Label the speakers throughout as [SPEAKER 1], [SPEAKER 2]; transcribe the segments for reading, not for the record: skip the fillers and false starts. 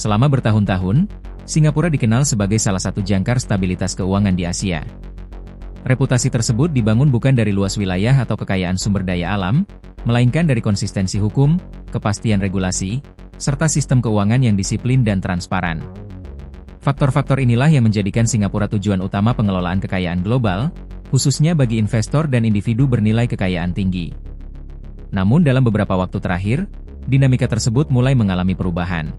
[SPEAKER 1] Selama bertahun-tahun, Singapura dikenal sebagai salah satu jangkar stabilitas keuangan di Asia. Reputasi tersebut dibangun bukan dari luas wilayah atau kekayaan sumber daya alam, melainkan dari konsistensi hukum, kepastian regulasi, serta sistem keuangan yang disiplin dan transparan. Faktor-faktor inilah yang menjadikan Singapura tujuan utama pengelolaan kekayaan global, khususnya bagi investor dan individu bernilai kekayaan tinggi. Namun dalam beberapa waktu terakhir, dinamika tersebut mulai mengalami perubahan.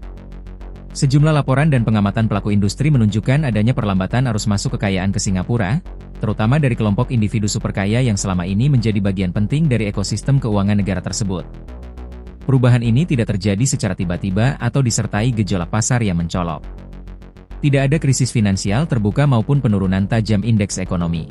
[SPEAKER 1] Sejumlah laporan dan pengamatan pelaku industri menunjukkan adanya perlambatan arus masuk kekayaan ke Singapura, terutama dari kelompok individu superkaya yang selama ini menjadi bagian penting dari ekosistem keuangan negara tersebut. Perubahan ini tidak terjadi secara tiba-tiba atau disertai gejolak pasar yang mencolok. Tidak ada krisis finansial terbuka maupun penurunan tajam indeks ekonomi.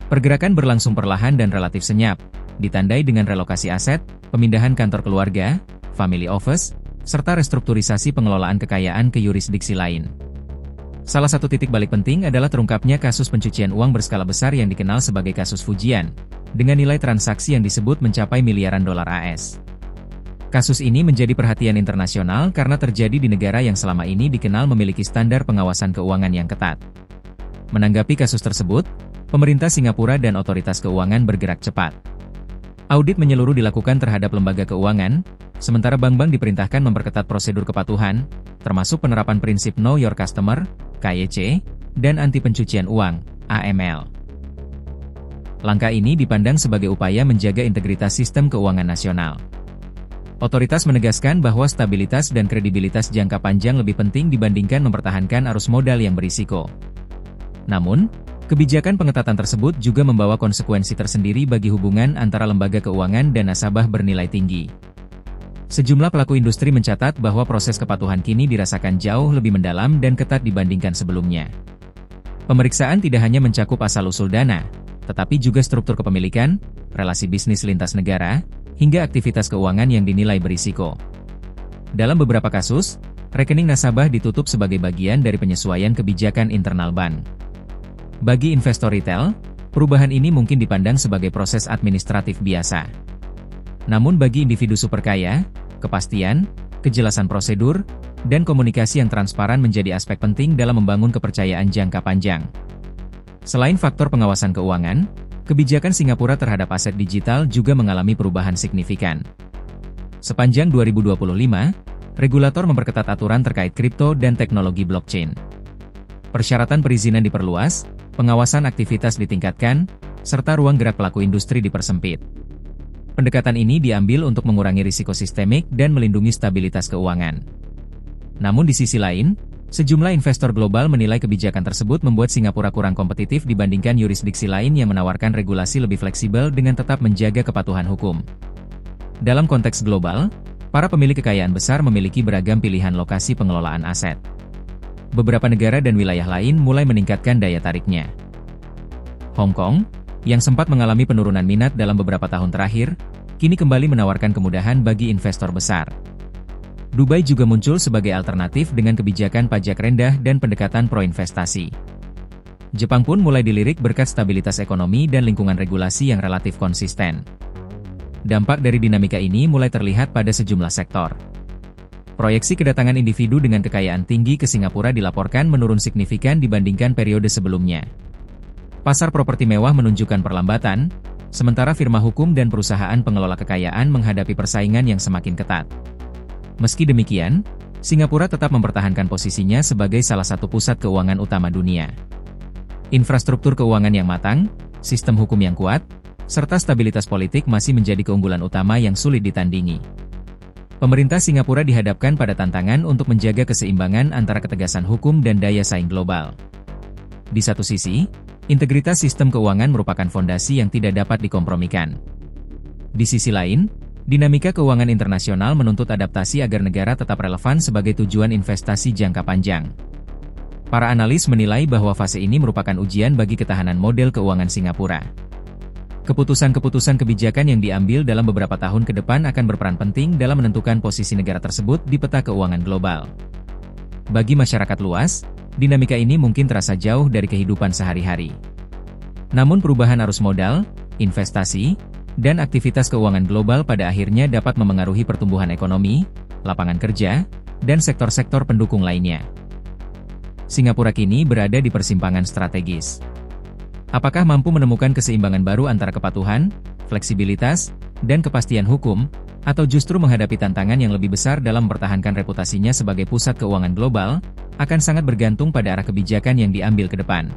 [SPEAKER 1] Pergerakan berlangsung perlahan dan relatif senyap, ditandai dengan relokasi aset, pemindahan kantor keluarga, family office, serta restrukturisasi pengelolaan kekayaan ke yurisdiksi lain. Salah satu titik balik penting adalah terungkapnya kasus pencucian uang berskala besar yang dikenal sebagai kasus Fujian, dengan nilai transaksi yang disebut mencapai miliaran dolar AS. Kasus ini menjadi perhatian internasional karena terjadi di negara yang selama ini dikenal memiliki standar pengawasan keuangan yang ketat. Menanggapi kasus tersebut, pemerintah Singapura dan otoritas keuangan bergerak cepat. Audit menyeluruh dilakukan terhadap lembaga keuangan, sementara bank-bank diperintahkan memperketat prosedur kepatuhan, termasuk penerapan prinsip Know Your Customer, KYC, dan anti pencucian uang, AML. Langkah ini dipandang sebagai upaya menjaga integritas sistem keuangan nasional. Otoritas menegaskan bahwa stabilitas dan kredibilitas jangka panjang lebih penting dibandingkan mempertahankan arus modal yang berisiko. Namun, kebijakan pengetatan tersebut juga membawa konsekuensi tersendiri bagi hubungan antara lembaga keuangan dan nasabah bernilai tinggi. Sejumlah pelaku industri mencatat bahwa proses kepatuhan kini dirasakan jauh lebih mendalam dan ketat dibandingkan sebelumnya. Pemeriksaan tidak hanya mencakup asal-usul dana, tetapi juga struktur kepemilikan, relasi bisnis lintas negara, hingga aktivitas keuangan yang dinilai berisiko. Dalam beberapa kasus, rekening nasabah ditutup sebagai bagian dari penyesuaian kebijakan internal bank. Bagi investor retail, perubahan ini mungkin dipandang sebagai proses administratif biasa. Namun bagi individu superkaya, kepastian, kejelasan prosedur, dan komunikasi yang transparan menjadi aspek penting dalam membangun kepercayaan jangka panjang. Selain faktor pengawasan keuangan, kebijakan Singapura terhadap aset digital juga mengalami perubahan signifikan. Sepanjang 2025, regulator memperketat aturan terkait kripto dan teknologi blockchain. Persyaratan perizinan diperluas, pengawasan aktivitas ditingkatkan, serta ruang gerak pelaku industri dipersempit. Pendekatan ini diambil untuk mengurangi risiko sistemik dan melindungi stabilitas keuangan. Namun di sisi lain, sejumlah investor global menilai kebijakan tersebut membuat Singapura kurang kompetitif dibandingkan yurisdiksi lain yang menawarkan regulasi lebih fleksibel dengan tetap menjaga kepatuhan hukum. Dalam konteks global, para pemilik kekayaan besar memiliki beragam pilihan lokasi pengelolaan aset. Beberapa negara dan wilayah lain mulai meningkatkan daya tariknya. Hong Kong, yang sempat mengalami penurunan minat dalam beberapa tahun terakhir, kini kembali menawarkan kemudahan bagi investor besar. Dubai juga muncul sebagai alternatif dengan kebijakan pajak rendah dan pendekatan pro-investasi. Jepang pun mulai dilirik berkat stabilitas ekonomi dan lingkungan regulasi yang relatif konsisten. Dampak dari dinamika ini mulai terlihat pada sejumlah sektor. Proyeksi kedatangan individu dengan kekayaan tinggi ke Singapura dilaporkan menurun signifikan dibandingkan periode sebelumnya. Pasar properti mewah menunjukkan perlambatan, sementara firma hukum dan perusahaan pengelola kekayaan menghadapi persaingan yang semakin ketat. Meski demikian, Singapura tetap mempertahankan posisinya sebagai salah satu pusat keuangan utama dunia. Infrastruktur keuangan yang matang, sistem hukum yang kuat, serta stabilitas politik masih menjadi keunggulan utama yang sulit ditandingi. Pemerintah Singapura dihadapkan pada tantangan untuk menjaga keseimbangan antara ketegasan hukum dan daya saing global. Di satu sisi, integritas sistem keuangan merupakan fondasi yang tidak dapat dikompromikan. Di sisi lain, dinamika keuangan internasional menuntut adaptasi agar negara tetap relevan sebagai tujuan investasi jangka panjang. Para analis menilai bahwa fase ini merupakan ujian bagi ketahanan model keuangan Singapura. Keputusan-keputusan kebijakan yang diambil dalam beberapa tahun ke depan akan berperan penting dalam menentukan posisi negara tersebut di peta keuangan global. Bagi masyarakat luas, dinamika ini mungkin terasa jauh dari kehidupan sehari-hari. Namun perubahan arus modal, investasi, dan aktivitas keuangan global pada akhirnya dapat memengaruhi pertumbuhan ekonomi, lapangan kerja, dan sektor-sektor pendukung lainnya. Singapura kini berada di persimpangan strategis. Apakah mampu menemukan keseimbangan baru antara kepatuhan, fleksibilitas, dan kepastian hukum, atau justru menghadapi tantangan yang lebih besar dalam mempertahankan reputasinya sebagai pusat keuangan global, akan sangat bergantung pada arah kebijakan yang diambil ke depan.